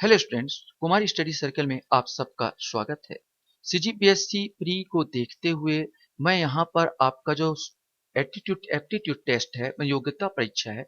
Hello students, कुमारी study circle में आप सबका स्वागत है। सीजीपीएससी प्री को देखते हुए मैं यहाँ पर आपका जो एप्टीट्यूड एप्टीट्यूड टेस्ट है, योग्यता परीक्षा है,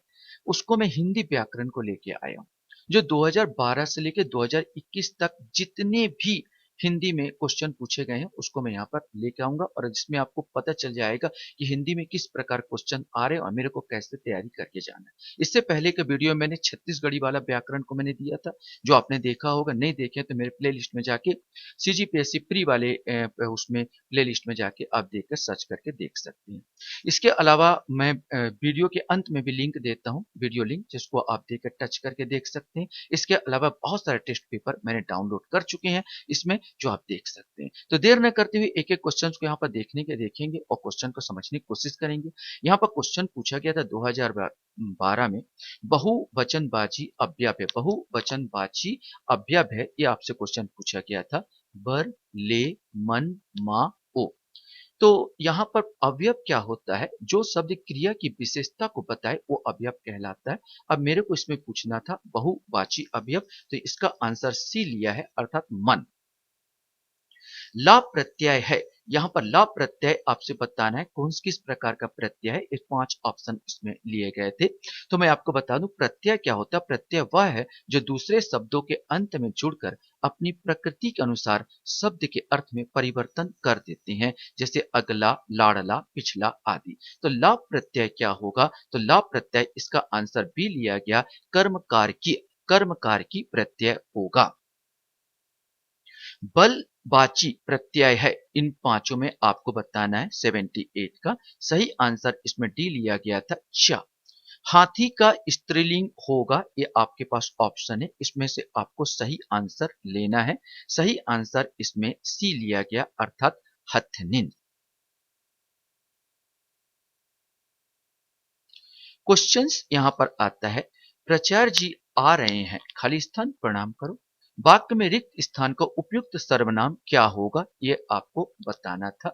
उसको मैं हिंदी व्याकरण को लेके आया हूँ। जो 2012 से लेके 2021 तक जितने भी हिंदी में क्वेश्चन पूछे गए हैं उसको मैं यहाँ पर लेके आऊंगा और जिसमें आपको पता चल जाएगा कि हिंदी में किस प्रकार क्वेश्चन आ रहे हैं और मेरे को कैसे तैयारी करके जाना है। इससे पहले के वीडियो में मैंने छत्तीसगढ़ी वाला व्याकरण को मैंने दिया था, जो आपने देखा होगा। नहीं देखे तो मेरे प्लेलिस्ट में जाके सीजीपीएससी प्री वाले उसमें प्लेलिस्ट में जाके आप देखकर सर्च करके देख सकते हैं। इसके अलावा मैं वीडियो के अंत में भी लिंक देता हूं, वीडियो लिंक, जिसको आप देखकर टच करके देख सकते हैं। इसके अलावा बहुत सारे टेस्ट पेपर मैंने डाउनलोड कर चुके हैं इसमें, जो आप देख सकते हैं। तो देर न करते हुए एक एक क्वेश्चन को यहाँ पर देखेंगे और क्वेश्चन को समझने की कोशिश करेंगे। यहाँ पर क्वेश्चन पूछा गया था 2012 में, बहुवचनवाची अव्यय है। बहुवचनवाची अव्यय है, ये आपसे क्वेश्चन पूछा गया था। बर, ले, मन, मा, ओ। तो यहाँ पर अवयव क्या होता है? जो शब्द क्रिया की विशेषता को बताए वो अवयव कहलाता है। अब मेरे को इसमें पूछना था बहुवाची अवयव, तो इसका आंसर सी लिया है, अर्थात मन। ला प्रत्यय है, यहाँ पर ला प्रत्यय आपसे बताना है कौन किस प्रकार का प्रत्यय है। ये 5 ऑप्शन इसमें लिए गए थे। तो मैं आपको बता दूं प्रत्यय क्या होता है। प्रत्यय वह है जो दूसरे शब्दों के अंत में जुड़कर अपनी प्रकृति के अनुसार शब्द के अर्थ में परिवर्तन कर देते हैं, जैसे अगला, लाड़ला, पिछला आदि। तो ला प्रत्यय क्या होगा? तो ला प्रत्यय, इसका आंसर बी लिया गया, कर्मकार की प्रत्यय होगा। बलवाची प्रत्यय है, इन पांचों में आपको बताना है 78 का। सही आंसर इसमें डी लिया गया था, च। हाथी का स्त्रीलिंग होगा, ये आपके पास ऑप्शन है, इसमें से आपको सही आंसर लेना है। सही आंसर इसमें सी लिया गया, अर्थात हथनिन। क्वेश्चंस यहां पर आता है, प्राचार्य जी आ रहे हैं, खाली स्थान प्रणाम करो। वाक्य में रिक्त स्थान का उपयुक्त सर्वनाम क्या होगा, ये आपको बताना था।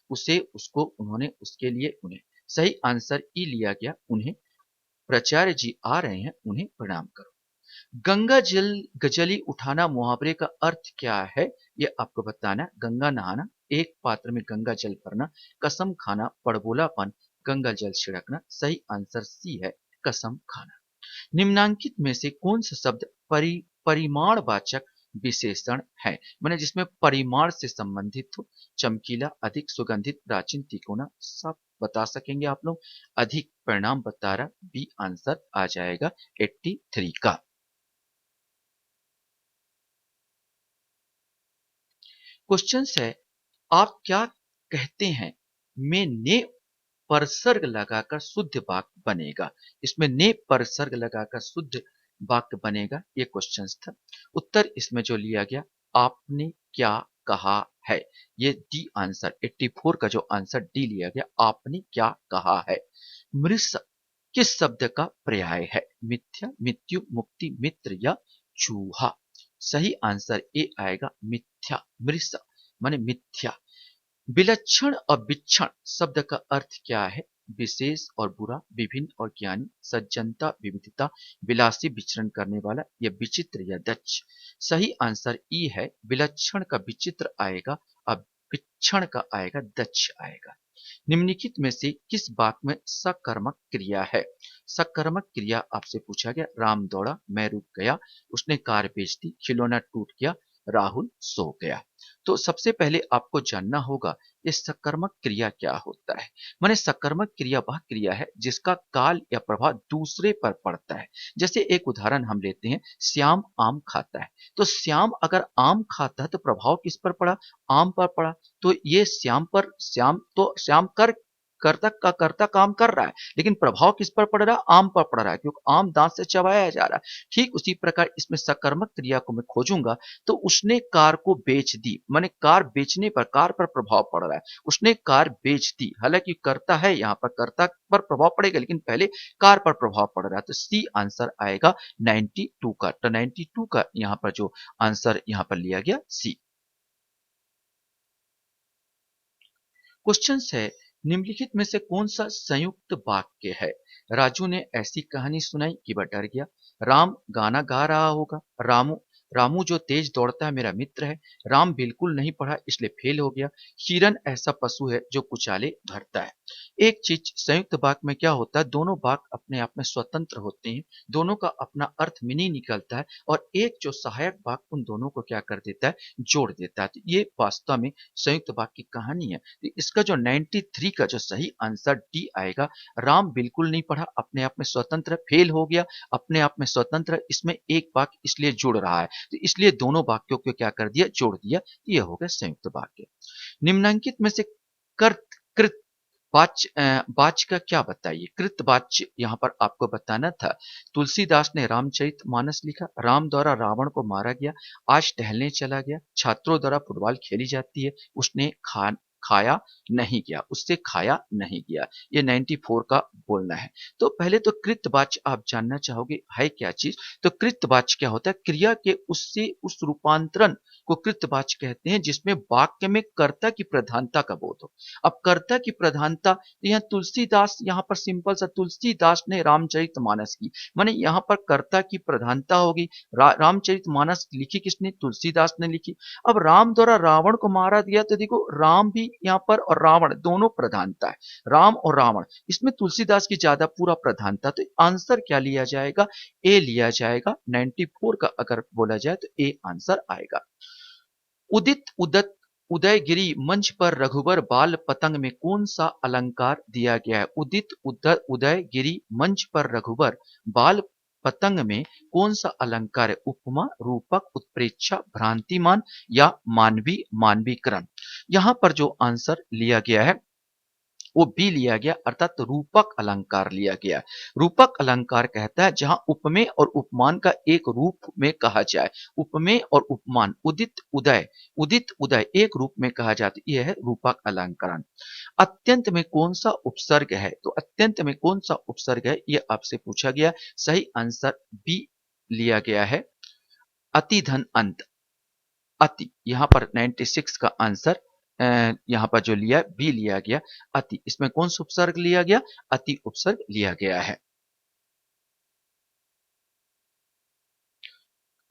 उन्होंने, उसके लिए उन्हें। सही आंसर ई लिया गया, उन्हें। प्राचार्य जी आ रहे हैं, उन्हें प्रणाम करो। गंगा जल गजली उठाना मुहावरे का अर्थ क्या है, ये आपको बताना है। गंगा नहाना, एक पात्र में गंगा जल भरना, कसम खाना, पड़बोलापन, गंगा जल छिड़कना। सही आंसर सी है, कसम खाना। निम्नांकित में से कौन सा शब्द परिमाणवाचक विशेषण है, माने जिसमें परिमाण से संबंधित हो? चमकीला, अधिक, सुगंधित, प्राचीन, तिकोना। सब बता सकेंगे आप लोग। अधिक परिणाम बता रहा, बी आंसर आ जाएगा 83 का। क्वेश्चन है, आप क्या कहते हैं में ने परसर्ग लगाकर शुद्ध वाक्य बनेगा? इसमें ने परसर्ग लगाकर शुद्ध वाक्य बनेगा, ये क्वेश्चन था। उत्तर इसमें जो लिया गया, आपने क्या कहा है, ये डी आंसर 84 का जो आंसर डी लिया गया, आपने क्या कहा है। मृष किस शब्द का पर्याय है? मिथ्या, मृत्यु, मुक्ति, मित्र या चूहा। सही आंसर ए आएगा, मिथ्या। मृष माने मिथ्या। विलक्षण और विक्षण शब्द का अर्थ क्या है? विशेष और बुरा, विभिन्न और ज्ञानी, सज्जनता, विविधता, विलासी, विचरण करने वाला, या विचित्र या दक्ष। सही आंसर ई है, विलक्षण का विचित्र आएगा, अब विक्षण का आएगा, दक्ष आएगा। निम्नलिखित में से किस वाक्य में सकर्मक क्रिया है? सकर्मक क्रिया आपसे पूछा गया, राम दौड़ा, मैं रुक गया, उसने कार बेच दी, खिलौना टूट गया, राहुल सो गया। तो सबसे पहले आपको जानना होगा ये सकर्मक क्रिया क्या होता है। माने सकर्मक क्रिया वह क्रिया है जिसका काल या प्रभाव दूसरे पर पड़ता है। जैसे एक उदाहरण हम लेते हैं, श्याम आम खाता है। तो श्याम अगर आम खाता है तो प्रभाव किस पर पड़ा? आम पर पड़ा। तो ये श्याम कर्ता काम कर रहा है, लेकिन प्रभाव किस पर पड़ रहा है? आम पर पड़ रहा है, क्योंकि आम दांत से चबाया जा रहा है। ठीक उसी प्रकार इसमें सकर्मक क्रिया को मैं खोजूंगा, तो उसने कार को बेच दी, माने कार बेचने पर कार पर प्रभाव पड़ रहा है। उसने कार बेच दी, हालांकि कर्ता है, यहाँ पर कर्ता पर प्रभाव पड़ेगा, लेकिन पहले कार पर प्रभाव पड़ रहा है। तो सी आंसर आएगा 92 का। तो 92 का यहाँ पर जो आंसर यहाँ पर लिया गया, सी। क्वेश्चन है, निम्नलिखित में से कौन सा संयुक्त वाक्य है? राजू ने ऐसी कहानी सुनाई कि वह डर गया। राम गाना गा रहा होगा, रामू जो तेज दौड़ता है मेरा मित्र है। राम बिल्कुल नहीं पढ़ा इसलिए फेल हो गया। हिरन ऐसा पशु है जो कुचाले भरता है। एक चीज संयुक्त वाक्य में क्या होता है, दोनों वाक्य अपने आप में स्वतंत्र होते हैं, दोनों का अपना अर्थ मिनी निकलता है और एक जो सहायक वाक्य उन दोनों को क्या कर देता है, जोड़ देता है। तो ये वास्तव में संयुक्त वाक्य की कहानी है। तो इसका जो 93 का जो सही आंसर डी आएगा। राम बिल्कुल नहीं पढ़ा अपने आप में स्वतंत्र, फेल हो गया अपने आप में स्वतंत्र, इसमें एक वाक्य इसलिए जुड़ रहा है, तो इसलिए दोनों वाक्यों को क्या कर दिया, जोड़ दिया। ये हो गया संयुक्त वाक्य। निम्नलिखित में से कर्त कृत वाच्य वाच्य का क्या बताइए। कृत वाच्य यहाँ पर आपको बताना था। तुलसीदास ने रामचरितमानस लिखा। राम द्वारा रावण को मारा गया। आज टहलने चला गया। छात्रों द्वारा फुटबॉल खेली जाती है। उसने खाया नहीं गया, उससे खाया नहीं गया। ये 94 का बोलना है। तो पहले तो कृतवाच्य आप जानना चाहोगे है क्या चीज। तो कृतवाच्य क्या होता है, क्रिया के उससे उस रूपांतरण को कृतवाच्य कहते हैं जिसमें वाक्य में कर्ता की प्रधानता का बोध हो। अब कर्ता की प्रधानता, तो यहाँ तुलसीदास, यहाँ पर सिंपल सा तुलसीदास ने रामचरितमानस की, माने यहाँ पर कर्ता की प्रधानता होगी। रामचरितमानस लिखी किसने, तुलसीदास ने लिखी। अब राम द्वारा रावण को मारा दिया, तो देखो राम भी यहाँ पर और रावण दोनों प्रधानता है। राम और रावण, इसमें तुलसीदास की ज्यादा पूरा प्रधानता। तो आंसर क्या लिया जाएगा, ए लिया जाएगा। 94 का अगर बोला जाए तो ए आंसर आएगा। उदित उदत उदयगिरी मंच पर रघुबर बाल पतंग में कौन सा अलंकार दिया गया है। उदित उदयगिरी मंच पर रघुबर बाल पतंग में कौन सा अलंकार है। उपमा, रूपक, उत्प्रेक्षा, भ्रांतिमान या मानवी मानवीकरण। यहां पर जो आंसर लिया गया है वो बी लिया गया, अर्थात रूपक अलंकार लिया गया। रूपक अलंकार कहता है जहां उपमेय और उपमान का एक रूप में कहा जाए। उपमेय और उपमान, उदित उदय एक रूप में कहा जाता है, यह है रूपक अलंकरण। अत्यंत में कौन सा उपसर्ग है, तो अत्यंत में कौन सा उपसर्ग है यह आपसे पूछा गया। सही आंसर बी लिया गया है, अति धन अंत। अति, यहां पर 96 का आंसर यहां पर जो लिया बी लिया गया, अति। इसमें कौन सा उपसर्ग लिया गया, अति उपसर्ग लिया गया है।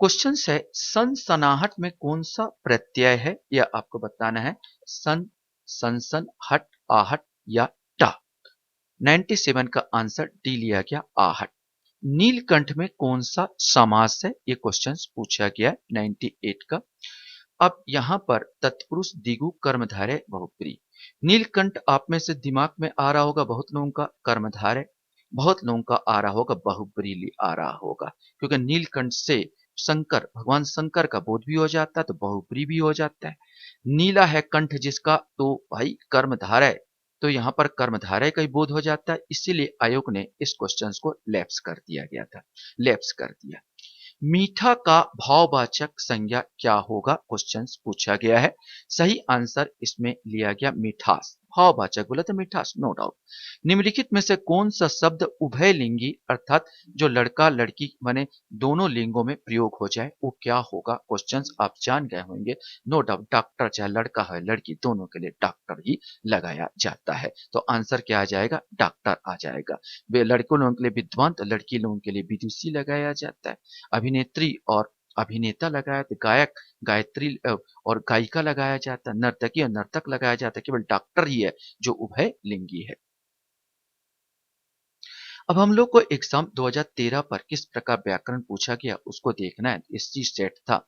क्वेश्चन है सनसनाहट में कौन सा प्रत्यय है, यह आपको बताना है। सन, सनसन, हट, आहट या टा। 97 का आंसर डी लिया गया, आहट। नीलकंठ में कौन सा समास है, ये क्वेश्चन पूछा गया 98 का। अब यहां पर तत्पुरुष द्विगु कर्मधारय बहुब्रीहि। नीलकंठ आप में से दिमाग में आ रहा होगा बहुत लोगों का कर्मधारय, बहुत लोगों का आ रहा होगा बहुब्रीहि आ रहा होगा, क्योंकि नीलकंठ से शंकर, भगवान शंकर का बोध भी हो जाता है तो बहुब्रीहि भी हो जाता है। नीला है कंठ जिसका, तो भाई कर्मधारय, तो यहाँ पर कर्मधारय का ही बोध हो जाता है। इसीलिए आयोग ने इस क्वेश्चन को लैप्स कर दिया गया था, लैप्स कर दिया। मीठा का भाववाचक संज्ञा क्या होगा, क्वेश्चन पूछा गया है। सही आंसर इसमें लिया गया मिठास। भाववाचक बोला तो मिठास, नो डाउट। निम्नलिखित में से कौन सा शब्द उभयलिंगी, अर्थात जो लड़का लड़की माने दोनों लिंगों में प्रयोग हो जाए, वो क्या होगा। क्वेश्चंस आप जान गए होंगे, नो डाउट। डॉक्टर चाहे लड़का है लड़की, दोनों के लिए डॉक्टर ही लगाया जाता है। तो आंसर क्या आ जाएगा, डॉक्टर आ जाएगा। वे लड़कों लोगों के लिए विद्वान, तो लड़की लोगों के लिए विदुषी लगाया जाता है। अभिनेत्री और अभिनेता लगाया, तो गायक, गायत्री और गायिका लगाया जाता है। नर्तकी और नर्तक लगाया जाता है। केवल डॉक्टर ही है जो उभय लिंगी है। अब हम लोग को एग्जाम 2013 पर किस प्रकार व्याकरण पूछा गया उसको देखना है। एसजी सेट था।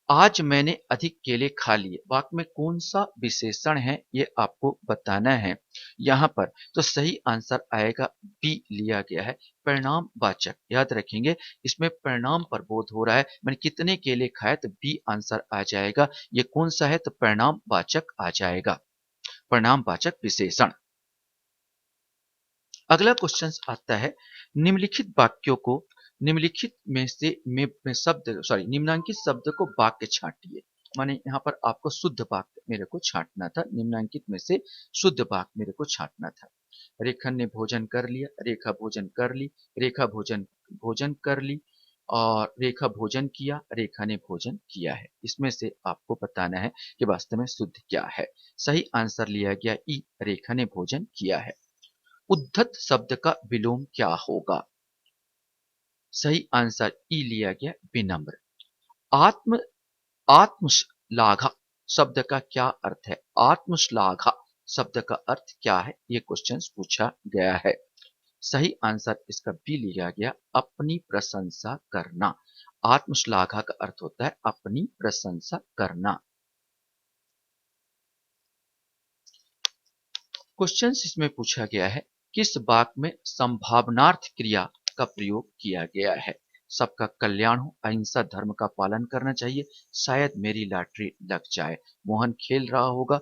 आज मैंने अधिक केले खा लिए, वाक्य में कौन सा विशेषण है ये आपको बताना है यहाँ पर। तो सही आंसर आएगा बी लिया गया है, परिणाम वाचक। याद रखेंगे इसमें परिणाम पर बोध हो रहा है, मैंने कितने केले खाए, तो बी आंसर आ जाएगा। ये कौन सा है, तो परिणाम वाचक आ जाएगा, परिणाम वाचक विशेषण। अगला क्वेश्चन आता है, निम्नलिखित वाक्यों को, निम्नलिखित में से में शब्द, सॉरी, निम्नांकित शब्द को वाक्य छांटिए। माने यहाँ पर आपको शुद्ध वाक्य मेरे को छांटना था, निम्नांकित में से शुद्ध वाक्य मेरे को छांटना था। रेखन ने भोजन कर लिया, रेखा भोजन कर ली, रेखा भोजन भोजन कर ली, और रेखा भोजन किया, रेखा ने भोजन किया है। इसमें से आपको बताना है कि वास्तव में शुद्ध क्या है। सही आंसर लिया गया ई, रेखा ने भोजन किया है। उद्धत शब्द का विलोम क्या होगा। सही आंसर ई लिया गया, विनम्र। आत्म आत्मश्लाघा शब्द का क्या अर्थ है? आत्मश्लाघा शब्द का अर्थ क्या है? ये क्वेश्चन पूछा गया है। सही आंसर इसका बी लिया गया, अपनी प्रशंसा करना। आत्मश्लाघा का अर्थ होता है अपनी प्रशंसा करना। क्वेश्चन इसमें पूछा गया है, किस वाक्य में संभावनार्थ क्रिया का प्रयोग किया गया है? सबका कल्याण हो, अहिंसा धर्म का पालन करना चाहिए, शायद मेरी लॉटरी लग जाए, मोहन खेल रहा होगा,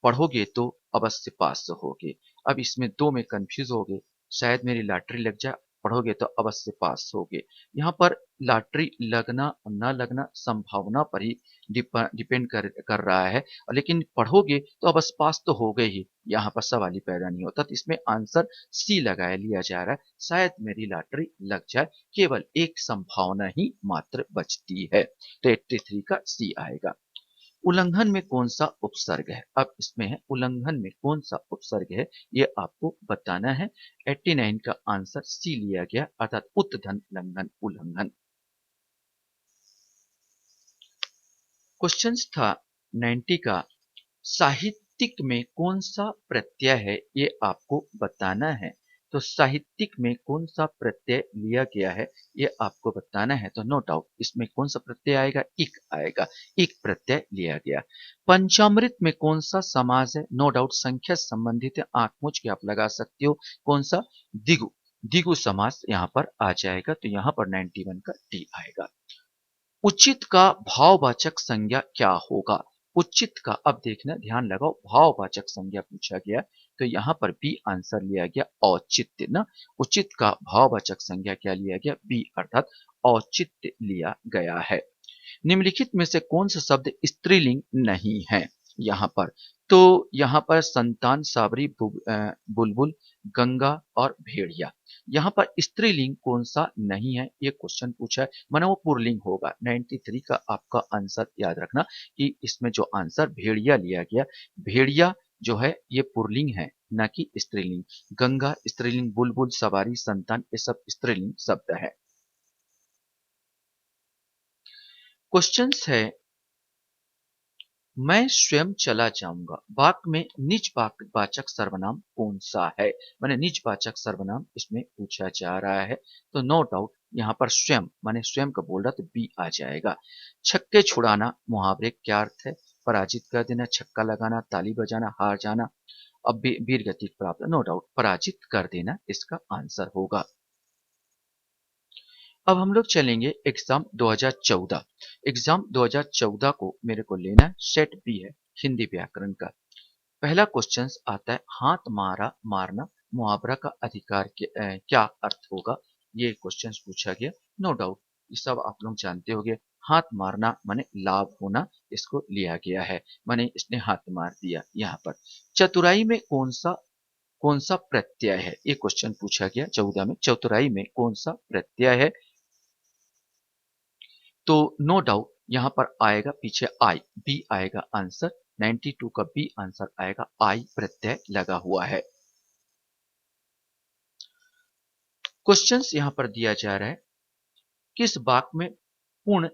पढ़ोगे तो अवश्य पास होगे। अब इसमें दो में कंफ्यूज हो गए, शायद मेरी लॉटरी लग जाए, पढ़ोगे तो अवश्य पास होगे। यहाँ पर लॉटरी लगना न लगना संभावना पर ही डिपेंड कर रहा है, लेकिन पढ़ोगे तो अवश्य पास तो हो गए ही, यहाँ पर सवाल ही पैदा नहीं होता। तो इसमें आंसर सी लगाया लिया जा रहा है, शायद मेरी लॉटरी लग जाए, केवल एक संभावना ही मात्र बचती है। तो 83 का सी आएगा। उल्लंघन में कौन सा उपसर्ग है? अब इसमें है उल्लंघन में कौन सा उपसर्ग है, ये आपको बताना है। 89 का आंसर सी लिया गया, अर्थात उत्तधन लंघन उल्लंघन। क्वेश्चन था 90 का, साहित्यिक में कौन सा प्रत्यय है, ये आपको बताना है। तो साहित्यिक में कौन सा प्रत्यय लिया गया है, ये आपको बताना है। तो नो डाउट इसमें कौन सा प्रत्यय आएगा? इक आएगा, इक प्रत्यय लिया गया। पंचामृत में कौन सा समास है? नो डाउट संख्या संबंधित है, आंख मूंझ के आप लगा सकते हो। कौन सा? दिगु, दिगु समास यहाँ पर आ जाएगा। तो यहाँ पर 91 का डी आएगा। उचित का भाववाचक संज्ञा क्या होगा? उचित का, अब देखना ध्यान लगाओ, भाववाचक संज्ञा पूछा गया, तो यहाँ पर बी आंसर लिया गया, औचित्य ना। उचित का भाववाचक संज्ञा क्या लिया गया? बी, अर्थात औचित्य लिया गया है। निम्नलिखित में से कौन सा शब्द स्त्रीलिंग नहीं है यहाँ पर? तो यहाँ पर संतान, साबरी, बुलबुल, गंगा और भेड़िया। यहाँ पर स्त्रीलिंग कौन सा नहीं है, ये क्वेश्चन पूछा है, माना वो पुरलिंग होगा। 93 का आपका आंसर याद रखना कि इसमें जो आंसर भेड़िया लिया गया, भेड़िया जो है ये पुरलिंग है, न कि स्त्रीलिंग। गंगा स्त्रीलिंग, बुलबुल, सवारी, संतान, ये सब स्त्रीलिंग शब्द है। क्वेश्चन है, मैं स्वयं चला जाऊंगा वाक्य में निज वाचक सर्वनाम कौन सा है? माने निज वाचक सर्वनाम इसमें पूछा जा रहा है। तो नो डाउट यहाँ पर स्वयं, माने स्वयं का बोल रहा, तो बी आ जाएगा। छक्के छुड़ाना मुहावरे क्या अर्थ है? पराजित कर देना, छक्का लगाना, ताली बजाना, हार जाना, अब वीर गति प्राप्त। नो डाउट पराजित कर देना इसका आंसर होगा। अब हम लोग चलेंगे एग्जाम 2014। एग्जाम 2014 को मेरे को लेना है, सेट बी है, हिंदी व्याकरण का। पहला क्वेश्चन आता है, हाथ मारा मारना मुहावरा का अधिकार क्या अर्थ होगा? ये क्वेश्चन पूछा गया। नो डाउट ये सब आप लोग जानते होंगे। हाथ मारना माने लाभ होना, इसको लिया गया है, माने इसने हाथ मार दिया। यहाँ पर चतुराई में कौन सा प्रत्यय है, ये क्वेश्चन पूछा गया 14 में। चतुराई में कौन सा प्रत्यय है? तो नो डाउट यहाँ पर आएगा पीछे आई, बी आएगा आंसर। 92 का बी आंसर आएगा, आई प्रत्यय लगा हुआ है। क्वेश्चंस यहाँ पर दिया जा रहा है, किस वाक्य में पूर्ण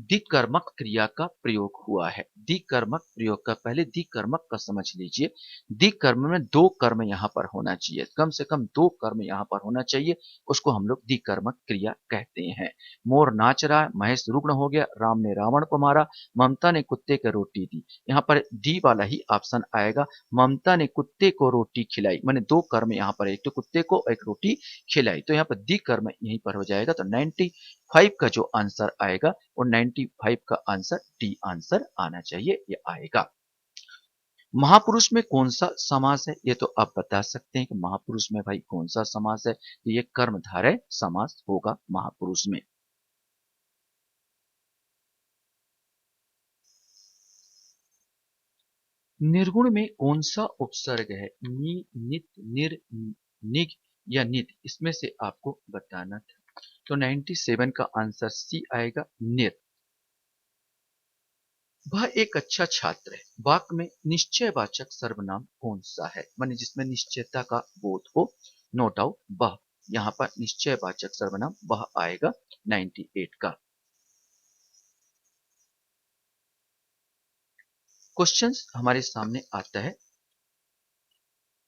दिकर्मक क्रिया का प्रयोग हुआ है? दिकर्मक प्रयोग का, पहले दिकर्मक का समझ लीजिए। दिकर्म में दो कर्म यहाँ पर होना चाहिए, कम से कम दो कर्म यहाँ पर होना चाहिए, उसको हम लोग दिकर्मक क्रिया कहते हैं। मोर नाच रहा है, महेश रुग्ण हो गया, राम ने रावण को मारा, ममता ने कुत्ते को रोटी दी। यहाँ पर डी वाला ही ऑप्शन आएगा, ममता ने कुत्ते को रोटी खिलाई, माने दो कर्म यहाँ पर, एक तो कुत्ते को, एक रोटी खिलाई, तो यहाँ पर दी कर्म यहीं पर हो जाएगा। तो 95 का जो आंसर आएगा और 95 का आंसर डी आंसर आना चाहिए, ये आएगा। महापुरुष में कौन सा समास है, ये तो आप बता सकते हैं कि महापुरुष में भाई कौन सा समास है? ये कर्मधारय समास होगा महापुरुष में। निर्गुण में कौन सा उपसर्ग है? नि, नित, निर, निग या नित, इसमें से आपको बताना था। तो 97 का आंसर सी आएगा, निर। वह एक अच्छा छात्र है वाक्य में निश्चयवाचक सर्वनाम कौन सा है? माने जिसमें निश्चयता का बोध हो। नो डाउट वह, यहाँ पर निश्चयवाचक सर्वनाम वह आएगा 98 का। क्वेश्चंस हमारे सामने आता है,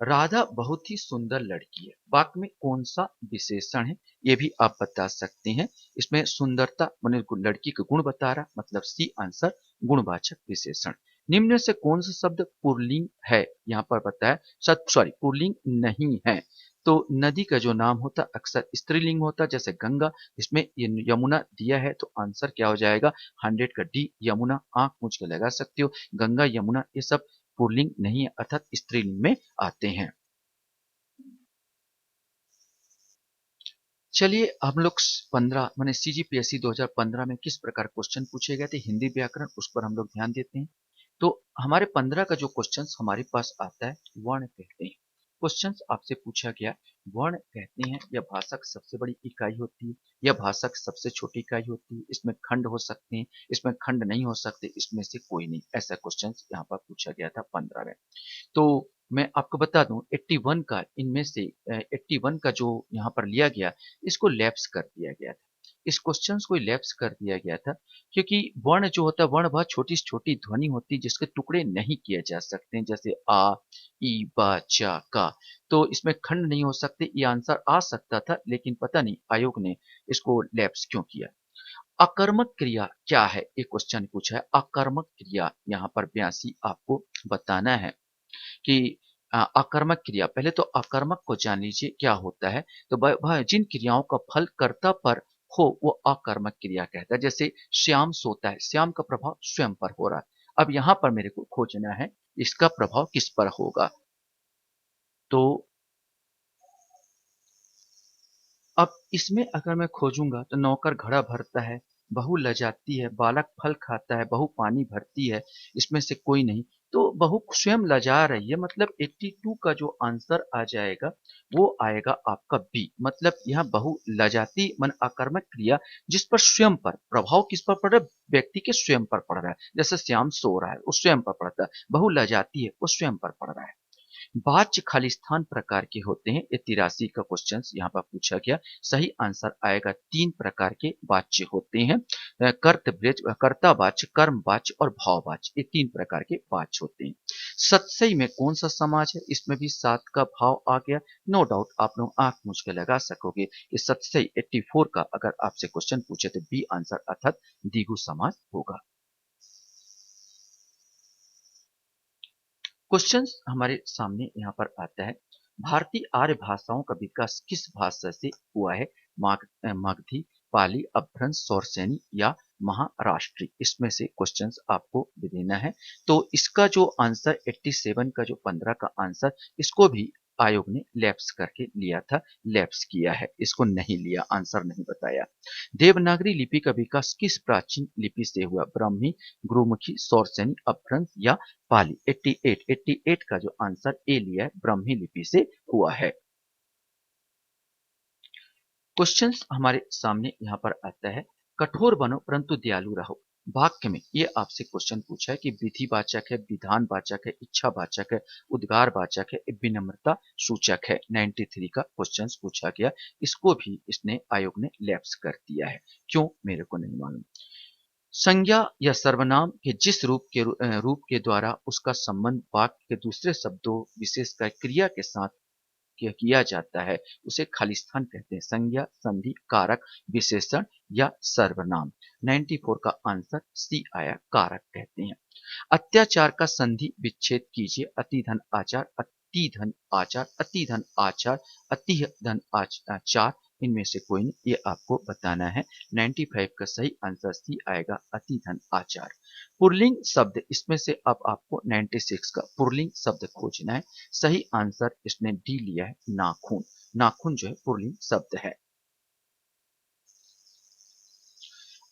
राधा बहुत ही सुंदर लड़की है, वाक्य में कौन सा विशेषण है, ये भी आप बता सकते हैं। इसमें सुंदरता माने लड़की का गुण बता रहा, मतलब सी आंसर, गुणवाचक विशेषण। निम्न से कौन सा शब्द पुल्लिंग है, यहाँ पर बताया सॉरी पुल्लिंग नहीं है। तो नदी का जो नाम होता अक्सर स्त्रीलिंग होता, जैसे गंगा, इसमें यमुना दिया है तो आंसर क्या हो जाएगा, 100 का डी यमुना, आंख मूंझ के लगा सकते हो। गंगा यमुना ये सब पुल्लिंग नहीं है, अर्थात स्त्रीलिंग में आते हैं। चलिए हम लोग 15 माने सीजीपीएससी 2015 में किस प्रकार क्वेश्चन पूछे गए थे हिंदी व्याकरण, उस पर हम लोग ध्यान देते हैं। तो हमारे 15 का जो क्वेश्चन हमारे पास आता है, वर्ण कहते हैं। क्वेश्चन आपसे पूछा गया, वर्ण कहते हैं यह भाषा की सबसे बड़ी इकाई होती है, यह भाषा की सबसे छोटी इकाई होती है, इसमें खंड हो सकते हैं, इसमें खंड नहीं हो सकते, इसमें से कोई नहीं, ऐसा क्वेश्चन यहाँ पर पूछा गया था 15 में। तो मैं आपको बता दूं 81 का, इनमें से 81 का जो यहाँ पर लिया गया, इसको लैप्स कर दिया गया था। इस क्वेश्चन को लैप्स कर दिया गया था क्योंकि वर्ण जो होता है, वर्ण बहुत छोटी से छोटी ध्वनि होती है जिसके टुकड़े नहीं किए जा सकते हैं, जैसे आ, ई, बा, चा, का। तो इसमें खंड नहीं हो सकते, ये आंसर आ सकता था, लेकिन पता नहीं आयोग ने इसको लैप्स क्यों किया। अकर्मक क्रिया क्या है, एक क्वेश्चन पूछा है, अकर्मक क्रिया यहाँ पर 82 आपको बताना है कि आकर्मक क्रिया, पहले तो आकर्मक को जान लीजिए क्या होता है। तो वह जिन क्रियाओं का फल कर्ता पर हो वो आकर्मक क्रिया कहता है। जैसे श्याम सोता है, श्याम का प्रभाव स्वयं पर हो रहा है। अब यहाँ पर मेरे को खोजना है इसका प्रभाव किस पर होगा। तो अब इसमें अगर मैं खोजूंगा तो नौकर घड़ा भरता है, बहू लजाती है, बालक फल खाता है, बहू पानी भरती है, इसमें से कोई नहीं। तो बहू स्वयं लजा रही है, मतलब 82 का जो आंसर आ जाएगा वो आएगा आपका बी। मतलब यहाँ बहू लजाती मन आकर्मक क्रिया जिस पर स्वयं पर प्रभाव किस पर पड़ रहा है, व्यक्ति के स्वयं पर पड़ रहा है। जैसे श्याम सो रहा है वो स्वयं पर पड़ता है, बहू लजाती है वो स्वयं पर पड़ रहा है। वाच्य खालिस्थान प्रकार के होते हैं, ये 83 का क्वेश्चन यहाँ पर पूछा गया। सही आंसर आएगा, 3 प्रकार के वाच्य होते हैं, कर्तव्य, कर्तावाच्य, कर्मवाच्य और भाववाच्य, ये 3 प्रकार के वाच्य होते हैं। सतसई में कौन सा समाज है, इसमें भी सात का भाव आ गया। नो डाउट आप लोग आंख मूझ के लगा सकोगे कि सतसई 84 का अगर आपसे क्वेश्चन पूछे तो बी आंसर अर्थात दिगु समाज होगा। क्वेश्चन हमारे सामने यहाँ पर आता है, भारतीय आर्य भाषाओं का विकास किस भाषा से हुआ है, मगधी, पाली, अपभ्रंश, सौरसेनी या महाराष्ट्री, इसमें से क्वेश्चंस आपको भी देना है। तो इसका जो आंसर 87 का जो 15 का आंसर, इसको भी आयोग ने लैप्स करके लिया था, लैप्स किया है, इसको नहीं लिया, आंसर नहीं बताया। देवनागरी लिपि का विकास किस प्राचीन लिपि से हुआ, ब्राह्मी, गुरुमुखी, सौरसेनी, अपभ्रंश या पाली। 88 का जो आंसर ए लिया है, ब्राह्मी लिपि से हुआ है। क्वेश्चंस हमारे सामने यहाँ पर आता है, कठोर बनो परंतु दयालु रहो। वाक्य में ये आपसे क्वेश्चन पूछा है कि विधिवाचक है, विधानवाचक है, इच्छावाचक है, उद्गारवाचक है, विनम्रता सूचक है। 93 का क्वेश्चन पूछा गया, इसको भी इसने आयोग ने लैप्स कर दिया है, क्यों मेरे को नहीं मालूम। संज्ञा या सर्वनाम के जिस रूप के द्वारा उसका संबंध वाक्य के दूसरे शब्दों विशेषकर क्रिया के साथ किया जाता है उसे खालिस्थान कहते हैं। संज्ञा, संधि, कारक, विशेषण या सर्वनाम। 94 का आंसर सी आया, कारक कहते हैं। अत्याचार का संधि विच्छेद कीजिए, अतिधन आचार, अतिधन आचार, अतिधन आचार, अतिधन आचार, इनमें से कोई नहीं, ये आपको बताना है। 95 का सही आंसर सी आएगा, अतिधन आचार। पुल्लिंग शब्द, इसमें से अब आपको 96 का पुल्लिंग शब्द खोजना है। सही आंसर इसने डी लिया है, नाखून। नाखून जो है पुल्लिंग शब्द है।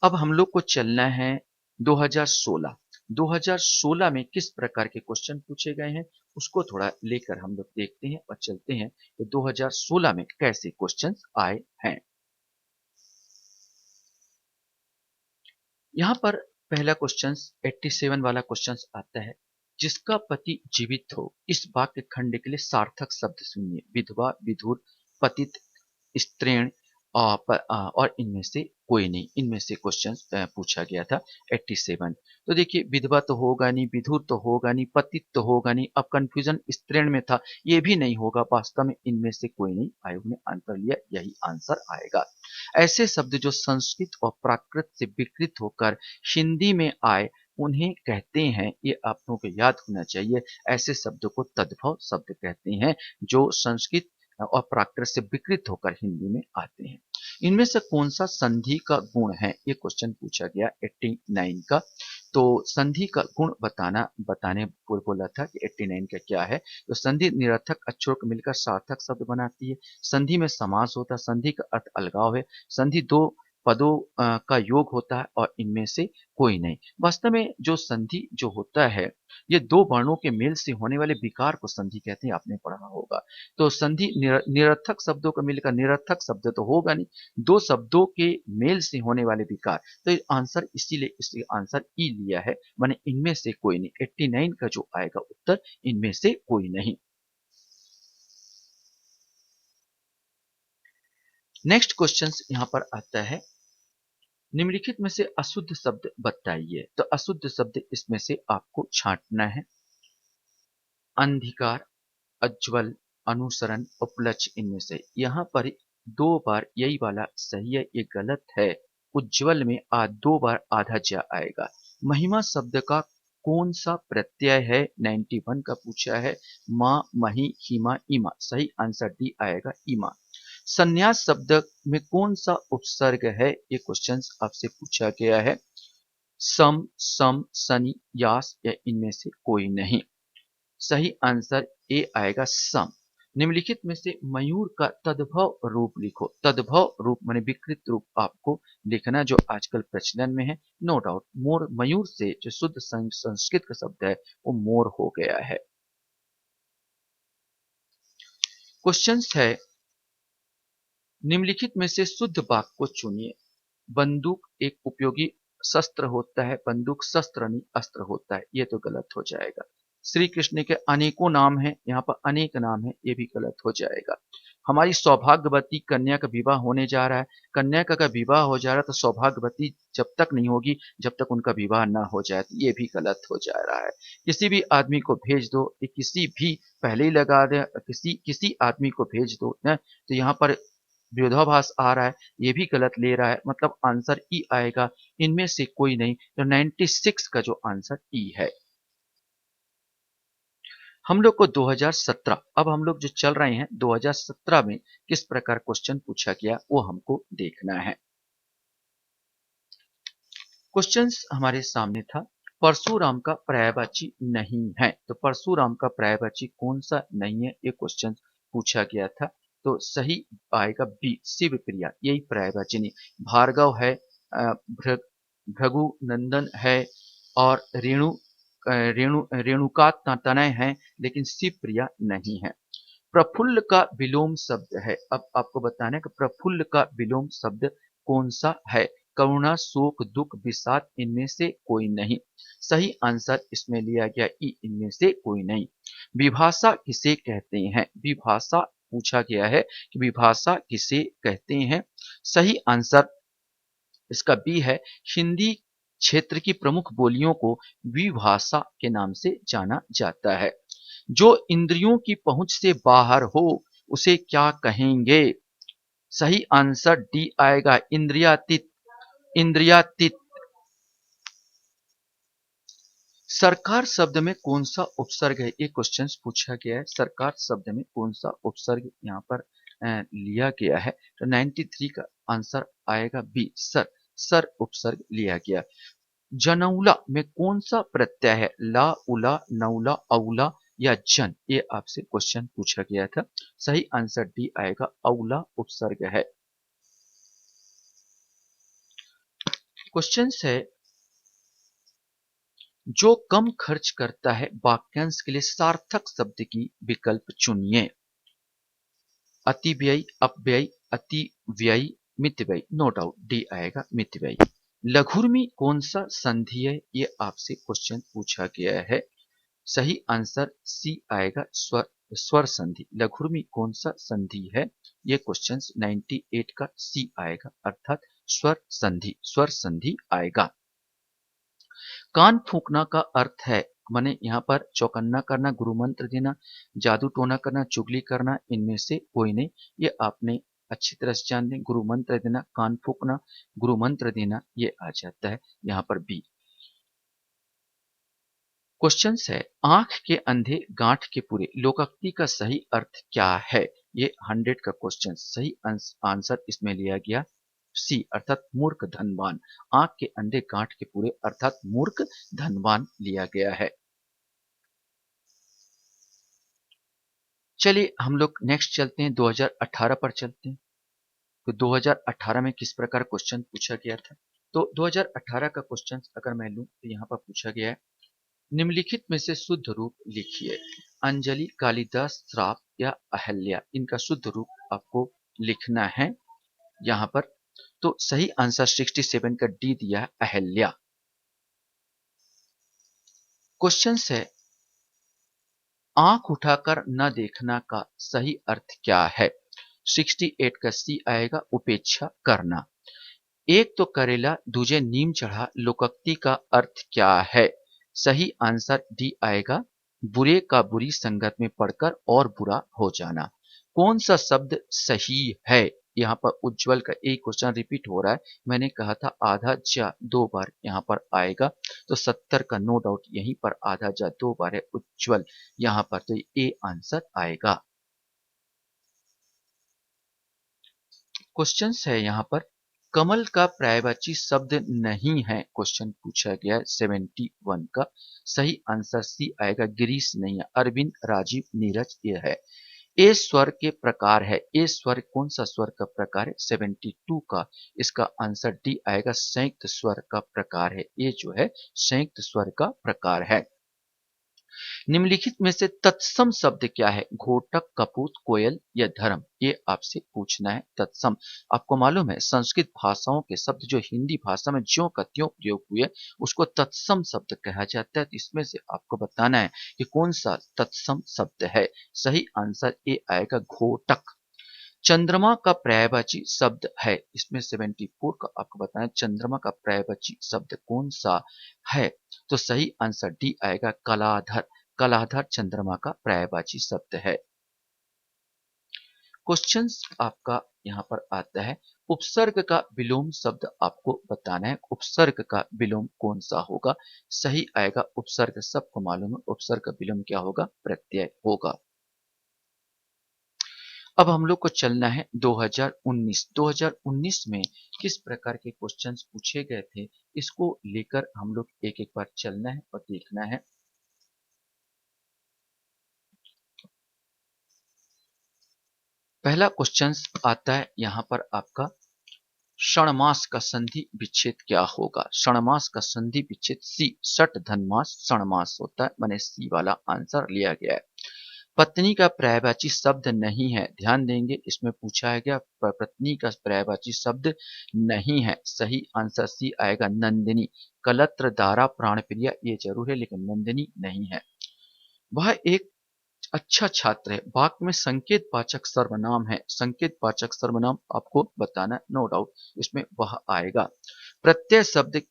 अब हम लोग को चलना है 2016। 2016 में किस प्रकार के क्वेश्चन पूछे गए हैं उसको थोड़ा लेकर हम लोग देखते हैं और चलते हैं कि 2016 में कैसे क्वेश्चंस आए हैं। यहाँ पर पहला क्वेश्चन 87 वाला क्वेश्चन आता है, जिसका पति जीवित हो, इस वाक्य खंड के लिए सार्थक शब्द सुनिए। विधवा, विधुर, पतित, स्त्रीण, और इनमें से कोई नहीं, इनमें से क्वेश्चन पूछा गया था 87। तो देखिए विधवा तो होगा नहीं, विधुर तो होगा नहीं, पतित तो होगा नहीं, अब कंफ्यूजन स्त्रीण में था, ये भी नहीं होगा। वास्तव में इनमें से कोई नहीं, आयोग ने आंसर लिया, यही आंसर आएगा। ऐसे शब्द जो संस्कृत और प्राकृत से विकृत होकर हिंदी में आए उन्हें कहते हैं, ये आप लोगों को याद होना चाहिए, ऐसे शब्दों को तद्भव शब्द कहते हैं जो संस्कृत और प्राकृत से विकृत होकर हिंदी में आते हैं। इनमें से कौन सा संधि का गुण है, ये क्वेश्चन पूछा गया 89 का। तो संधि का गुण बताने बोला था कि 89 का क्या है। तो संधि निरर्थक अक्षरों को मिलकर सार्थक शब्द बनाती है। संधि में समास होता है, संधि का अर्थ अलगाव है, संधि दो पदों का योग होता है और इनमें से कोई नहीं। वास्तव में जो संधि जो होता है, ये दो वर्णों के मेल से होने वाले विकार को संधि कहते हैं, आपने पढ़ा होगा। तो संधि निरर्थक शब्दों को मिलकर निरर्थक शब्द तो होगा नहीं, दो शब्दों के मेल से होने वाले विकार, तो आंसर इसीलिए इसलिए आंसर ई लिया है, माने इनमें से कोई नहीं। 89 का जो आएगा उत्तर, इनमें से कोई नहीं। नेक्स्ट क्वेश्चन यहाँ पर आता है, निम्नलिखित में से अशुद्ध शब्द बताइए। तो अशुद्ध शब्द इसमें से आपको छांटना है। अंधकार, अज्वल, अनुसरण, उपलक्ष्य, इनमें से यहाँ पर दो बार यही वाला सही है, ये गलत है। उज्ज्वल में दो बार आधा जा आएगा। महिमा शब्द का कौन सा प्रत्यय है, 91 का पूछा है। माँ, मही, हिमा, इमा, सही आंसर डी आएगा, इमा। संन्यास शब्द में कौन सा उपसर्ग है, ये क्वेश्चन आपसे पूछा गया है। सम, सम, सनी, यास, या इनमें से कोई नहीं। सही आंसर ए आएगा, सम। निम्नलिखित में से मयूर का तद्भव रूप लिखो। तद्भव रूप माने विकृत रूप आपको लिखना, जो आजकल प्रचलन में है। नो डाउट मोर, मयूर से जो शुद्ध संस्कृत का शब्द है वो मोर हो गया है। क्वेश्चन है, निम्नलिखित में से शुद्ध वाक्य को चुनिए। बंदूक एक उपयोगी शस्त्र होता है, बंदूक शस्त्र नहीं अस्त्र होता है, ये तो गलत हो जाएगा। श्री कृष्ण के अनेकों नाम हैं, यहाँ पर अनेक नाम है, ये भी गलत हो जाएगा। हमारी सौभाग्यवती कन्या का विवाह होने जा रहा है, कन्या का विवाह हो जा रहा है तो सौभाग्यवती जब तक नहीं होगी जब तक उनका विवाह ना हो जाए, तो ये भी गलत हो जा रहा है। किसी भी आदमी को भेज दो, ये किसी भी पहले ही लगा दे, किसी आदमी को भेज दो ना, तो यहाँ पर विरोधाभास आ रहा है, ये भी गलत ले रहा है, मतलब आंसर ई आएगा। इनमें से कोई नहीं, तो 96 का जो आंसर ई है। हम लोग को 2017, अब हम लोग जो चल रहे हैं 2017 में किस प्रकार क्वेश्चन पूछा गया वो हमको देखना है। क्वेश्चन हमारे सामने था, परशुराम का पर्यायवाची नहीं है। तो परशुराम का पर्यायवाची कौन सा नहीं है, ये क्वेश्चन पूछा गया था। तो सही आएगा बी, शिव प्रिया, यही पर्यायवाची नहीं। भार्गव है, भृगु नंदन है, और रेणुका तनय है, लेकिन शिव प्रिया नहीं है। प्रफुल्ल का विलोम शब्द है, अब आपको बताना है कि प्रफुल्ल का विलोम शब्द कौन सा है। करुणा, शोक, दुख, विषाद, इनमें से कोई नहीं। सही आंसर इसमें लिया गया ई, इनमें से कोई नहीं। विभाषा किसे कहते हैं, विभाषा पूछा गया है कि विभाषा किसे कहते हैं। सही आंसर इसका बी है। हिंदी क्षेत्र की प्रमुख बोलियों को विभाषा के नाम से जाना जाता है। जो इंद्रियों की पहुंच से बाहर हो उसे क्या कहेंगे। सही आंसर डी आएगा, इंद्रियातीत। इंद्रियातीत। सरकार शब्द में कौन सा उपसर्ग है, ये क्वेश्चन पूछा गया है। सरकार शब्द में कौन सा उपसर्ग यहाँ पर लिया गया है। तो 93 का आंसर आएगा बी, सर। सर उपसर्ग लिया गया। जनौला में कौन सा प्रत्यय है, ला, उला, नौला, औला या जन, ये आपसे क्वेश्चन पूछा गया था। सही आंसर डी आएगा, औला उपसर्ग है। क्वेश्चन है, जो कम खर्च करता है वाक्यांश के लिए सार्थक शब्द की विकल्प चुनिए। अति व्ययी, अपव्ययी, अति व्ययी, मितव्ययी। नो डाउट डी आएगा, मितव्ययी। लघुर्मी कौन सा संधि है, ये आपसे क्वेश्चन पूछा गया है। सही आंसर सी आएगा, स्वर स्वर संधि। लघुरुमि कौन सा संधि है? ये क्वेश्चन 98 का सी आएगा, अर्थात स्वर संधि, स्वर संधि आएगा। कान फूंकना का अर्थ है, माने यहाँ पर चौकन्ना करना, गुरु मंत्र देना, जादू टोना करना, चुगली करना, इनमें से कोई नहीं। ये आपने अच्छी तरह से जान लें। गुरु मंत्र देना, कान फूंकना, गुरु मंत्र देना, ये आ जाता है यहाँ पर बी। क्वेश्चन है, आंख के अंधे गांठ के पूरे, लोकोक्ति का सही अर्थ क्या है? ये 100 का क्वेश्चन, सही आंसर इसमें लिया गया सी, अर्थात मूर्ख धनवान। आंख के अंधे गांठ के पूरे अर्थात मूर्ख धनवान लिया गया है। चलिए हम लोग नेक्स्ट चलते हैं, 2018 पर चलते हैं। तो 2018 में किस प्रकार क्वेश्चन पूछा गया था? तो 2018 का क्वेश्चन अगर मैं लूं तो यहाँ पर पूछा गया है, निम्नलिखित में से शुद्ध रूप लिखिए। अंजलि, कालिदास, श्राप या अहल्या, इनका शुद्ध रूप आपको लिखना है यहाँ पर। तो सही आंसर 67 का डी दिया है, अहल्या। क्वेश्चन है, आंख उठाकर न देखना का सही अर्थ क्या है? 68 का सी आएगा, उपेक्षा करना। एक तो करेला दूजे नीम चढ़ा, लोकोक्ति का अर्थ क्या है? सही आंसर डी आएगा, बुरे का बुरी संगत में पड़कर और बुरा हो जाना। कौन सा शब्द सही है? यहाँ पर उज्जवल का एक क्वेश्चन रिपीट हो रहा है। मैंने कहा था आधा जा 2 बार यहाँ पर आएगा, तो 70 का नो डाउट यहीं पर आधा जा 2 बार है उज्जवल यहाँ पर, तो ए आंसर आएगा। क्वेश्चन है यहाँ पर, कमल का पर्यायवाची शब्द नहीं है, क्वेश्चन पूछा गया है 71 का। सही आंसर सी आएगा, गिरीश नहीं है, अरविंद, राजीव, नीरज ये है। ए स्वर के प्रकार है, ए स्वर कौन सा स्वर का प्रकार है? 72 का इसका आंसर डी आएगा, संयुक्त स्वर का प्रकार है। ए जो है संयुक्त स्वर का प्रकार है। निम्नलिखित में से तत्सम शब्द क्या है? घोटक, कपूत, कोयल या धर्म, ये आपसे पूछना है। तत्सम आपको मालूम है, संस्कृत भाषाओं के शब्द जो हिंदी भाषा में ज्यों का त्यों प्रयोग हुए उसको तत्सम शब्द कहा जाता है। तो इसमें से आपको बताना है कि कौन सा तत्सम शब्द है। सही आंसर ए आएगा, घोटक। चंद्रमा का पर्यायवाची शब्द है, इसमें 74 का आपको बताना है, चंद्रमा का पर्यायवाची शब्द कौन सा है? तो सही आंसर डी आएगा, कलाधर। कलाधर चंद्रमा का पर्यायवाची शब्द है। क्वेश्चन आपका यहाँ पर आता है, उपसर्ग का विलोम शब्द आपको बताना है। उपसर्ग का विलोम कौन सा होगा? सही आएगा, उपसर्ग सबको मालूम है, उपसर्ग का विलोम क्या होगा? प्रत्यय होगा। अब हम लोग को चलना है 2019। 2019 में किस प्रकार के क्वेश्चंस पूछे गए थे, इसको लेकर हम लोग एक एक बार चलना है और देखना है। पहला क्वेश्चन आता है यहाँ पर आपका, षणमास का संधि विच्छेद क्या होगा? षणमास का संधि विच्छेद सी, षट धन्मास षणमास होता है, मैंने सी वाला आंसर लिया गया है। पत्नी का पर्यायवाची शब्द नहीं है, ध्यान देंगे, इसमें पूछा गया पत्नी का पर्यायवाची शब्द नहीं है। सही आंसर सी आएगा, नंदिनी। कलत्र, दारा, प्राणप्रिया ये जरूर है, लेकिन नंदिनी नहीं है। वह एक अच्छा छात्र है, वाक्य में संकेत वाचक सर्वनाम है, संकेत वाचक सर्वनाम आपको बताना, नो डाउट इसमें वह आएगा। प्रत्यय शब्द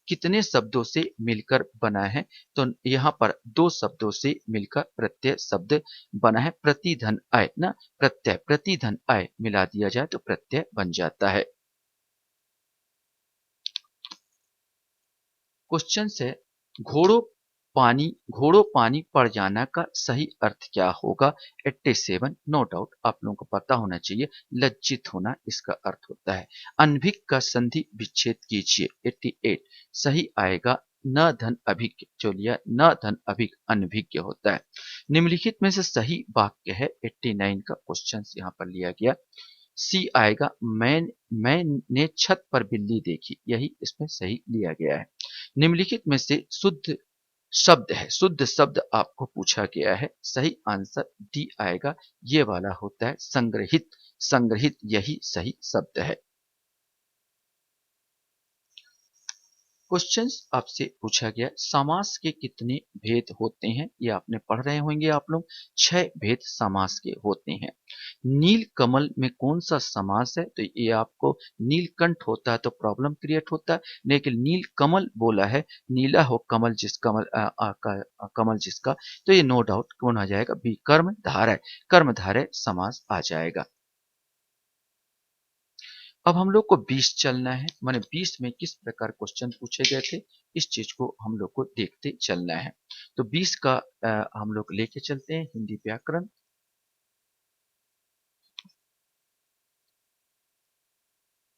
कितने शब्दों से मिलकर बना है? तो यहाँ पर 2 शब्दों से मिलकर प्रत्यय शब्द बना है। प्रतिधन आय ना, प्रत्यय प्रतिधन आय मिला दिया जाए तो प्रत्यय बन जाता है। क्वेश्चन से, घोड़ों पानी पड़ जाना का सही अर्थ क्या होगा? 87, नो डाउट आप लोगों को पता होना चाहिए, लज्जित होना इसका अर्थ होता है। अनभिज्ञ का संधि विच्छेद कीजिए, 88 सही आएगा, न धन अभिज्ञ जो लिया, न धन अभिज्ञ अनभिज्ञ होता है। निम्नलिखित में से सही वाक्य है, 89 का क्वेश्चन यहाँ पर लिया गया। सी आएगा, मैंने छत पर बिल्ली देखी, यही इसमें सही लिया गया है। निम्नलिखित में से शुद्ध शब्द है, शुद्ध शब्द आपको पूछा गया है। सही आंसर डी आएगा, ये वाला होता है संग्रहित। संग्रहित यही सही शब्द है। क्वेश्चंस आपसे पूछा गया समास के कितने भेद होते हैं, ये आपने पढ़ रहे होंगे आप लोग। 6 भेद समास के होते हैं। नील कमल में कौन सा समास है, तो ये आपको नीलकंठ होता है तो प्रॉब्लम क्रिएट होता है, लेकिन नील कमल बोला है, नीला हो कमल जिस कमल जिसका, तो ये नो डाउट कौन आ जाएगा, बी कर्मधारय। कर्मधारय समास आ जाएगा। अब हम लोग को 20 चलना है, माने 20 में किस प्रकार क्वेश्चन पूछे गए थे, इस चीज को हम लोग को देखते चलना है। तो 20 का हम लोग लेके चलते हैं हिंदी व्याकरण।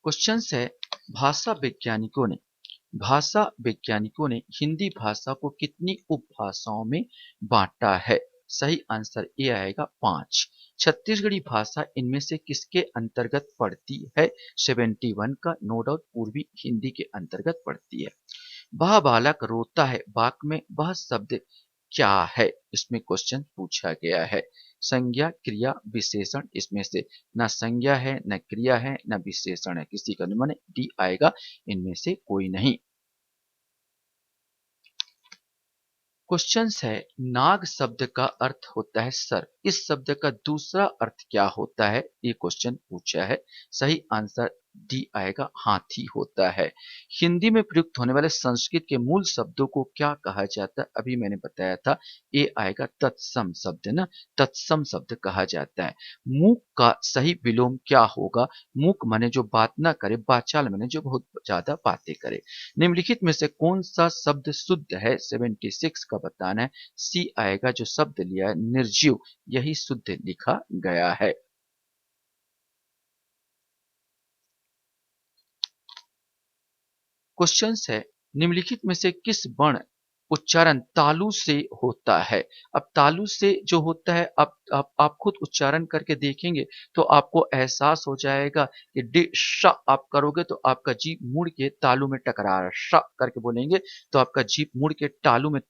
क्वेश्चन है, भाषा वैज्ञानिकों ने हिंदी भाषा को कितनी उपभाषाओं में बांटा है। सही आंसर ये आएगा 5। छत्तीसगढ़ी भाषा इनमें से किसके अंतर्गत पड़ती है, 71 का नो डाउट पूर्वी हिंदी के अंतर्गत पड़ती है। वह बालक रोता है वाक में वह शब्द क्या है, इसमें क्वेश्चन पूछा गया है। संज्ञा क्रिया विशेषण, इसमें से न संज्ञा है न क्रिया है न विशेषण है, किसी का नहीं, माने डी आएगा, इनमें से कोई नहीं। क्वेश्चन है, नाग शब्द का अर्थ होता है सर, इस शब्द का दूसरा अर्थ क्या होता है, ये क्वेश्चन पूछा है। सही आंसर डी आएगा, हाथी होता है। हिंदी में प्रयुक्त होने वाले संस्कृत के मूल शब्दों को क्या कहा जाता है, अभी मैंने बताया था, ये आएगा तत्सम शब्द ना, तत्सम शब्द कहा जाता है। मूक का सही विलोम क्या होगा, मूक माने जो बात ना करे, बाचाल माने जो बहुत ज्यादा बातें करे। निम्नलिखित में से कौन सा शब्द शुद्ध है, 76 का बताना है। सी आएगा, जो शब्द लिया है निर्जीव, यही शुद्ध लिखा गया है। क्वेश्चन है, निम्नलिखित में से किस वर्ण उच्चारण तालु से होता है। अब तालु से जो होता है, आप खुद उच्चारण करके देखेंगे तो आपको एहसास हो जाएगा कि डी श आप करोगे तो आपका जीभ मुड़ के तालु में टकरा रहा है, श करके बोलेंगे तो आपका जीभ मुड़ के तालु में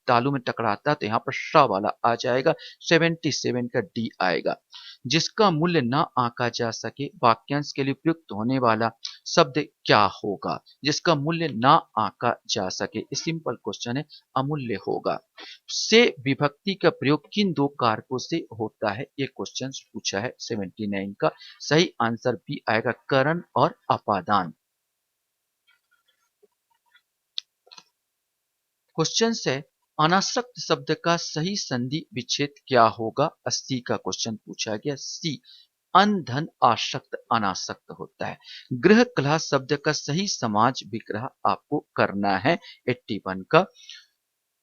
टकराता है, तो यहाँ पर श वाला आ जाएगा, 77 का डी आएगा। जिसका मूल्य ना आंका जा सके, वाक्यांश के लिए प्रयुक्त होने वाला शब्द क्या होगा, जिसका मूल्य ना आंका जा सके, सिंपल क्वेश्चन है, अमूल्य होगा। से विभक्ति का प्रयोग किन दो कारकों से होता है, ये क्वेश्चन पूछा है 79 का। सही आंसर भी आएगा, करण और अपादान। क्वेश्चन है, अनासक्त शब्द का सही संधि विच्छेद क्या होगा, 80 का क्वेश्चन पूछा गया। सी अनधन आसक्त अनासक्त होता है। गृह कलह शब्द का सही समाज विग्रह आपको करना है, 81 का।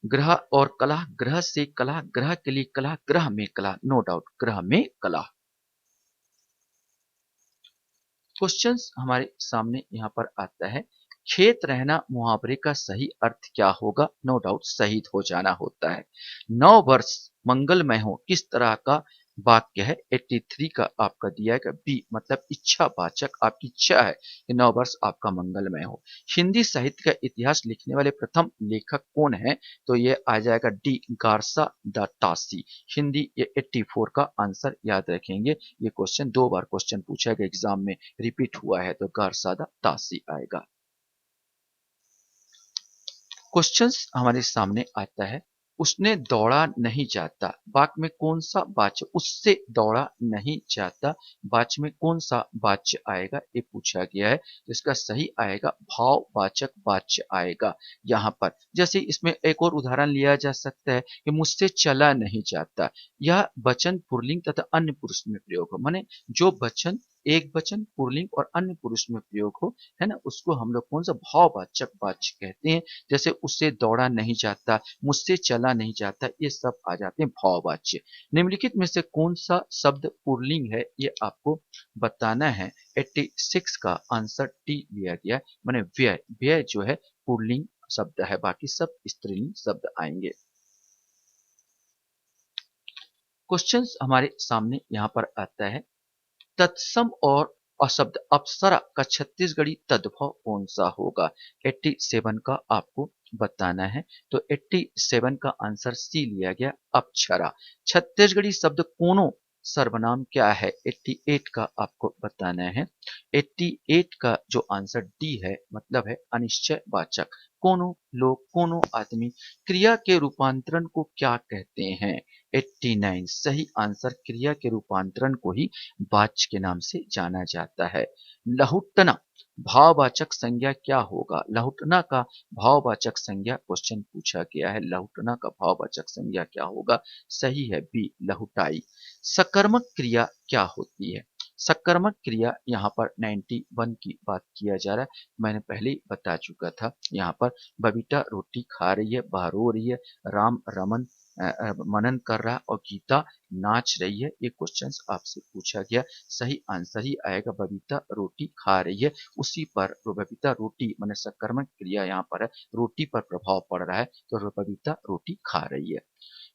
ग्रह और कलह, ग्रह से कलह, ग्रह के लिए कलह, ग्रह में कलह, नो डाउट ग्रह में कलह। क्वेश्चंस हमारे सामने यहाँ पर आता है, खेत रहना मुहावरे का सही अर्थ क्या होगा, नो डाउट शहीद हो जाना होता है। 9 वर्ष मंगलमय हो किस तरह का वाक्य है, 83 का आपका दिया है बी, मतलब इच्छा वाचक, आपकी इच्छा है कि 9 वर्ष आपका मंगलमय हो। हिंदी साहित्य का इतिहास लिखने वाले प्रथम लेखक कौन है, तो ये आ जाएगा डी, गारसा द टासी। हिंदी ये 84 का आंसर याद रखेंगे, ये क्वेश्चन 2 बार क्वेश्चन पूछा गया एग्जाम में, रिपीट हुआ है, तो गारसादा तासी आएगा। क्वेश्चंस हमारे सामने आता है, उसने दौड़ा नहीं जाता, वाक्य में कौन सा वाच्य, उससे दौड़ा नहीं जाता, वाच्य में कौन सा वाच्य आएगा, ये पूछा गया है। तो इसका सही आएगा भाववाचक वाच्य आएगा यहाँ पर। जैसे इसमें एक और उदाहरण लिया जा सकता है कि मुझसे चला नहीं जाता, यह वचन पुल्लिंग तथा अन्य पुरुष में प्रयोग हो, माने जो वचन एक वचन पुल्लिंग और अन्य पुरुष में प्रयोग हो, है ना, उसको हम लोग कौन सा भाववाचक वाच्य कहते हैं। जैसे उससे दौड़ा नहीं जाता, मुझसे चला नहीं जाता, ये सब आ जाते हैं भाववाच्य। निम्नलिखित में से कौन सा शब्द पुल्लिंग है, ये आपको बताना है। 86 का आंसर टी लिया गया, माने व्यय, व्यय जो है पुल्लिंग शब्द है, बाकी सब स्त्रीलिंग शब्द आएंगे। क्वेश्चंस हमारे सामने यहाँ पर आता है, तत्सम और अशब्द अप्सरा का छत्तीसगढ़ी तद्भव कौन सा होगा, 87 का आपको बताना है। तो 87 का आंसर सी लिया गया, अप्सरा। छत्तीसगढ़ी शब्द कोनो सर्वनाम क्या है, 88 का आपको बताना है। 88 का जो आंसर डी है, मतलब है अनिश्चय वाचक, कोनो लोग, कोनो आदमी। क्रिया के रूपांतरण को क्या कहते हैं? 89 सही आंसर, क्रिया के रूपांतरण को ही वाच्य के नाम से जाना जाता है। लहुटना भाववाचक संज्ञा क्या होगा? लहुटना का भाववाचक संज्ञा क्वेश्चन पूछा गया है। लहुटना का भाववाचक संज्ञा क्या होगा? सही है बी, लहुटाई। सकर्मक क्रिया क्या होती है? सकर्मक क्रिया यहाँ पर 91 की बात किया जा रहा है, मैंने पहले ही बता चुका था। यहाँ पर बबीता रोटी खा रही है, वह रो रही है, राम रमन मनन कर रहा है और गीता नाच रही है। ये क्वेश्चन आपसे पूछा गया, सही आंसर ही आएगा बबीता रोटी खा रही है। उसी पर बबीता रोटी माने सकर्मक क्रिया यहाँ पर है, रोटी पर प्रभाव पड़ रहा है, तो बबीता रोटी खा रही है।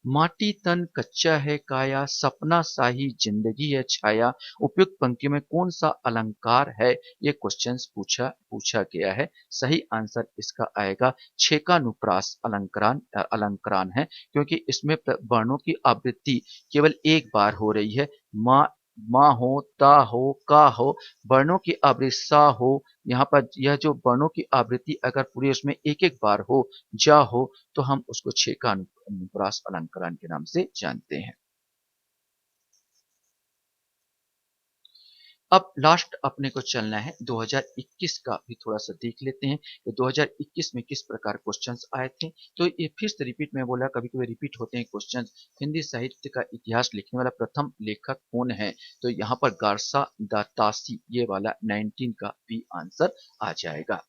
माटी तन कच्चा है काया, सपना शाही जिंदगी है छाया, उपयुक्त पंक्ति में कौन सा अलंकार है? ये क्वेश्चन पूछा गया है। सही आंसर इसका आएगा छेकानुप्रास अलंकरण अलंकरण है, क्योंकि इसमें वर्णों की आवृत्ति केवल एक बार हो रही है। माँ माँ हो, ता हो, का हो, वर्णों की आवृत्ति सा हो। यहाँ पर यह जो वर्णों की आवृत्ति अगर पूरी उसमें एक एक बार हो, जा हो, तो हम उसको छेका अनुप्रास अलंकरण के नाम से जानते हैं। अब लास्ट अपने को चलना है 2021 का भी थोड़ा सा देख लेते हैं कि 2021 में किस प्रकार क्वेश्चंस आए थे। तो ये फिर से रिपीट में बोला, कभी कभी रिपीट होते हैं क्वेश्चंस। हिंदी साहित्य का इतिहास लिखने वाला प्रथम लेखक कौन है? तो यहाँ पर गारसा दातासी, ये वाला 19 का भी आंसर आ जाएगा।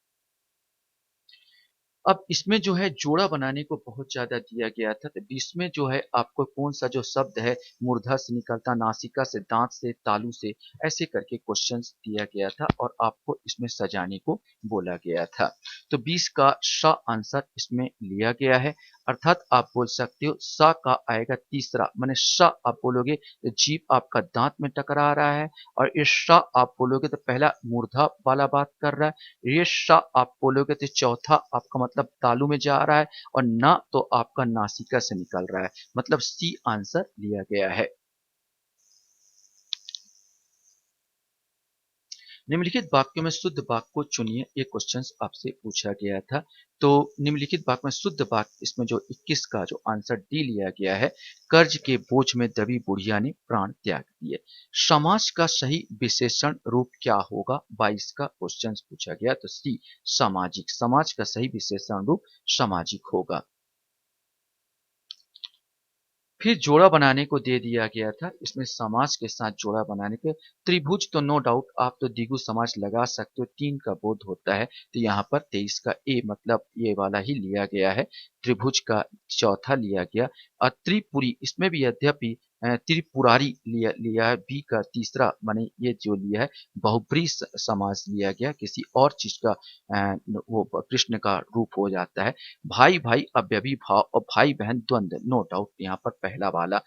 अब इसमें जो है जोड़ा बनाने को बहुत ज्यादा दिया गया था, तो इसमें जो है आपको कौन सा जो शब्द है मूर्धा से निकलता, नासिका से, दांत से, तालु से, ऐसे करके क्वेश्चंस दिया गया था और आपको इसमें सजाने को बोला गया था। तो 20 का श आंसर इसमें लिया गया है, अर्थात आप बोल सकते हो स का आएगा तीसरा, माने श आप बोलोगे तो जीभ आपका दांत में टकरा रहा है, और इस श आप बोलोगे तो पहला मूर्धा वाला बात कर रहा है, ये श आप बोलोगे तो चौथा आपका मतलब तालू में जा रहा है, और ना तो आपका नासिका से निकल रहा है, मतलब सी आंसर लिया गया है। निम्नलिखित वाक्यों में शुद्ध वाक्य को चुनिए, ये क्वेश्चन आपसे पूछा गया था। तो निम्नलिखित वाक्य में शुद्ध वाक्य, इसमें जो 21 का जो आंसर डी लिया गया है, कर्ज के बोझ में दबी बुढ़िया ने प्राण त्याग दिए। समाज का सही विशेषण रूप क्या होगा? 22 का क्वेश्चन पूछा गया, तो सी सामाजिक, समाज का सही विशेषण रूप सामाजिक होगा। फिर जोड़ा बनाने को दे दिया गया था, इसमें समाज के साथ जोड़ा बनाने के त्रिभुज, तो नो डाउट आप तो द्विगु समाज लगा सकते हो, 3 का बोध होता है, तो यहाँ पर 23 का ए मतलब ये वाला ही लिया गया है, त्रिभुज का चौथा लिया गया। और त्रिपुरी, इसमें भी यद्यपि त्रिपुरारी लिया है, बी का तीसरा, माने ये जो लिया है बहुब्री समाज लिया गया, किसी और चीज का वो कृष्ण का रूप हो जाता है। भाई भाई अव्यवी भाव और भाई बहन द्वंद्व, नो डाउट यहाँ पर पहला वाला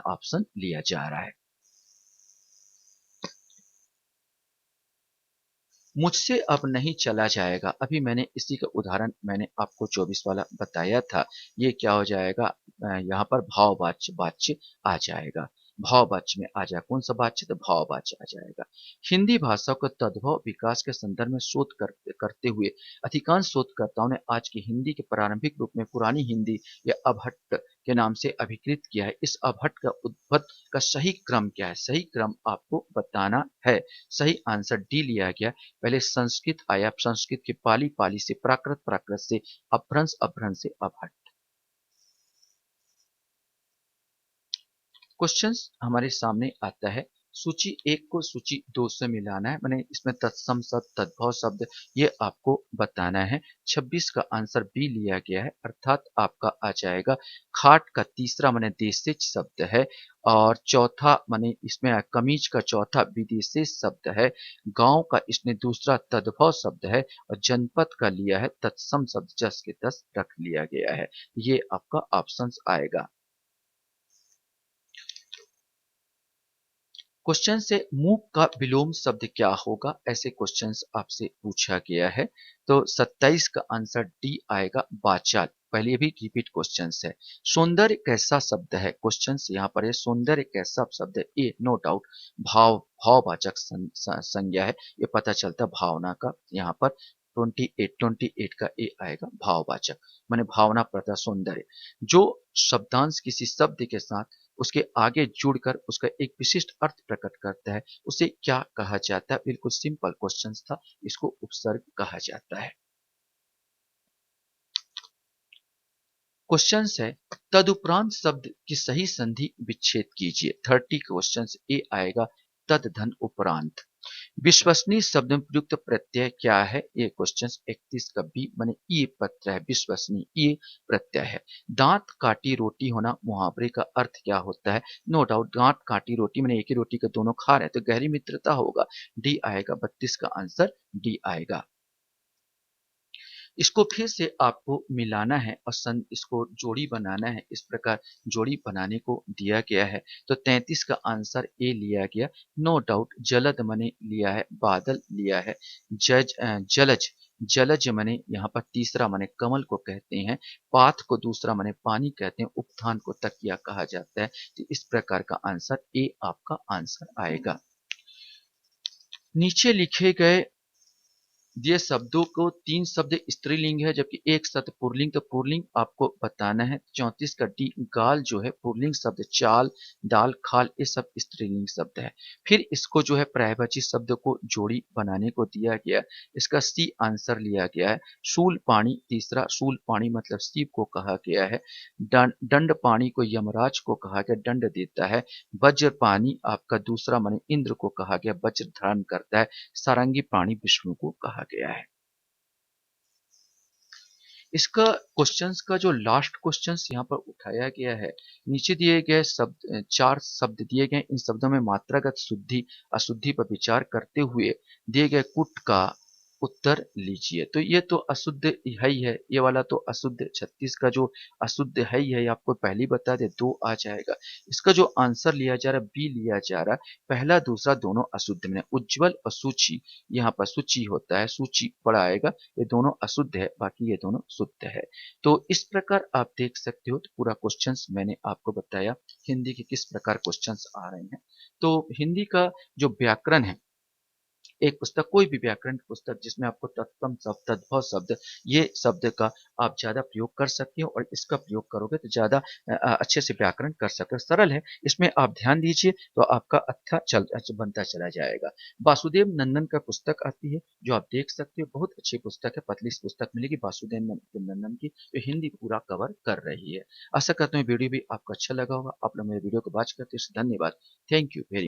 ऑप्शन लिया जा रहा है। मुझसे अब नहीं चला जाएगा, अभी मैंने इसी का उदाहरण मैंने आपको 24 वाला बताया था। ये क्या हो जाएगा? यहाँ पर भाववाच्य वाच्य आ जाएगा, भाववाच्य में आ जाएगा। कौन सा वाच्य? तो भाववाच्य आ जाएगा। हिंदी भाषा को तद्भव विकास के संदर्भ में शोध करते हुए अधिकांश शोधकर्ताओं ने आज की हिंदी के प्रारंभिक रूप में पुरानी हिंदी या अभट्ट के नाम से अभिकृत किया है। इस अभट्ट का उद्भव का सही क्रम क्या है? सही क्रम आपको बताना है। सही आंसर डी लिया गया। पहले संस्कृत आया, संस्कृत के पाली, पाली से प्राकृत, प्राकृत से अपभ्रंश, अपभ्रंश से अभट्ट। क्वेश्चंस हमारे सामने आता है, सूची 1 को सूची 2 से मिलाना है, मैंने इसमें तत्सम शब्द, तद्भव शब्द ये आपको बताना है। 26 का आंसर बी लिया गया है, अर्थात आपका आ जाएगा खाट का तीसरा माने देशिज शब्द है, और चौथा माने इसमें कमीज का चौथा विदेशिज शब्द है, गांव का इसने दूसरा तद्भव शब्द है, और जनपद का लिया है तत्सम शब्द, जस के तस रख लिया गया है। ये आपका ऑप्शन आएगा। क्वेश्चन से मूक का विलोम शब्द क्या होगा? ऐसे क्वेश्चंस आपसे पूछा गया है। तो 27 का आंसर डी आएगा, वाचाल। पहले भी रिपीट क्वेश्चंस है। सौंदर्य कैसा शब्द है? क्वेश्चंस यहाँ पर है, सौंदर्य कैसा शब्द है? ए नो डाउट भाववाचक संज्ञा है, ये पता चलता भावना का यहाँ पर 28 का ए आएगा भाववाचक, माने भावना प्रदा सौंदर्य। जो शब्दांश किसी शब्द के साथ उसके आगे जुड़कर उसका एक विशिष्ट अर्थ प्रकट करता है, उसे क्या कहा जाता है? बिल्कुल सिंपल क्वेश्चन था, इसको उपसर्ग कहा जाता है। क्वेश्चन है, तदुपरांत शब्द की सही संधि विच्छेद कीजिए। 30 क्वेश्चन ए आएगा तद धन उपरांत। विश्वसनीय शब्द में प्रयुक्त प्रत्यय क्या है? ये क्वेश्चन 31 का बी माने ई प्रत्यय है, विश्वसनीय ई प्रत्यय है। दांत काटी रोटी होना मुहावरे का अर्थ क्या होता है? नो डाउट दांत काटी रोटी माने एक ही रोटी के दोनों खा रहे हैं, तो गहरी मित्रता होगा। डी आएगा, 32 का आंसर डी आएगा। इसको फिर से आपको मिलाना है और इसको जोड़ी बनाना है। इस प्रकार जोड़ी बनाने को दिया गया है, तो 33 का आंसर ए लिया गया। नो डाउट जलद मने लिया है, बादल लिया है। जलज जलज मने यहाँ पर तीसरा मने कमल को कहते हैं, पाथ को दूसरा मने पानी कहते हैं, उपधान को तकिया कहा जाता है। तो इस प्रकार का आंसर ए आपका आंसर आएगा। नीचे लिखे गए ये शब्दों को 3 शब्द स्त्रीलिंग है जबकि एक शब्द पुल्लिंग, तो पुल्लिंग आपको बताना है। 34 का डी गाल जो है पुल्लिंग शब्द, चाल दाल खाल ये सब स्त्रीलिंग शब्द है। फिर इसको जो है पर्यायवाची शब्द को जोड़ी बनाने को दिया गया, इसका सी आंसर लिया गया है। शूल पानी तीसरा, शूल पानी मतलब शिव को कहा गया है। दंड पानी को यमराज को कहा गया, दंड देता है। वज्र पानी आपका दूसरा माने इंद्र को कहा गया, वज्र धारण करता है। सारंगी प्राणी विष्णु को कहा गया है। इसका क्वेश्चंस का जो लास्ट क्वेश्चंस यहाँ पर उठाया गया है, नीचे दिए गए शब्द 4 शब्द दिए गए, इन शब्दों में मात्रागत शुद्धि अशुद्धि पर विचार करते हुए दिए गए कुट का उत्तर लीजिए। तो ये तो अशुद्ध है ही है, ये वाला तो अशुद्ध 36 का जो अशुद्ध है ही है, ये आपको पहले ही बता दे 2 आ जाएगा। इसका जो आंसर लिया जा रहा है बी लिया जा रहा है, पहला दूसरा दोनों अशुद्ध में। उज्जवल और सूची, यहाँ पर सूची होता है, सूची बड़ा आएगा, ये दोनों अशुद्ध है, बाकी ये दोनों शुद्ध है। तो इस प्रकार आप देख सकते हो, तो पूरा क्वेश्चंस मैंने आपको बताया हिंदी के किस प्रकार क्वेश्चंस आ रहे हैं। तो हिंदी का जो व्याकरण है, एक पुस्तक कोई भी व्याकरण की पुस्तक जिसमें आपको तत्सम शब्द तद्भव शब्द ये शब्द का आप ज्यादा प्रयोग कर सकते हो, और इसका प्रयोग करोगे तो ज्यादा अच्छे से व्याकरण कर सकते हो। सरल है, इसमें आप ध्यान दीजिए तो आपका अच्छा बनता चला जाएगा। वासुदेव नंदन का पुस्तक आती है जो आप देख सकते हो, बहुत अच्छी पुस्तक है, पतली सी पुस्तक मिलेगी वासुदेव नंदन की, जो हिंदी पूरा कवर कर रही है। आशा करता हूँ वीडियो भी आपको अच्छा लगा होगा। आप लोग मेरे वीडियो को वॉच करते हो, धन्यवाद। Thank you very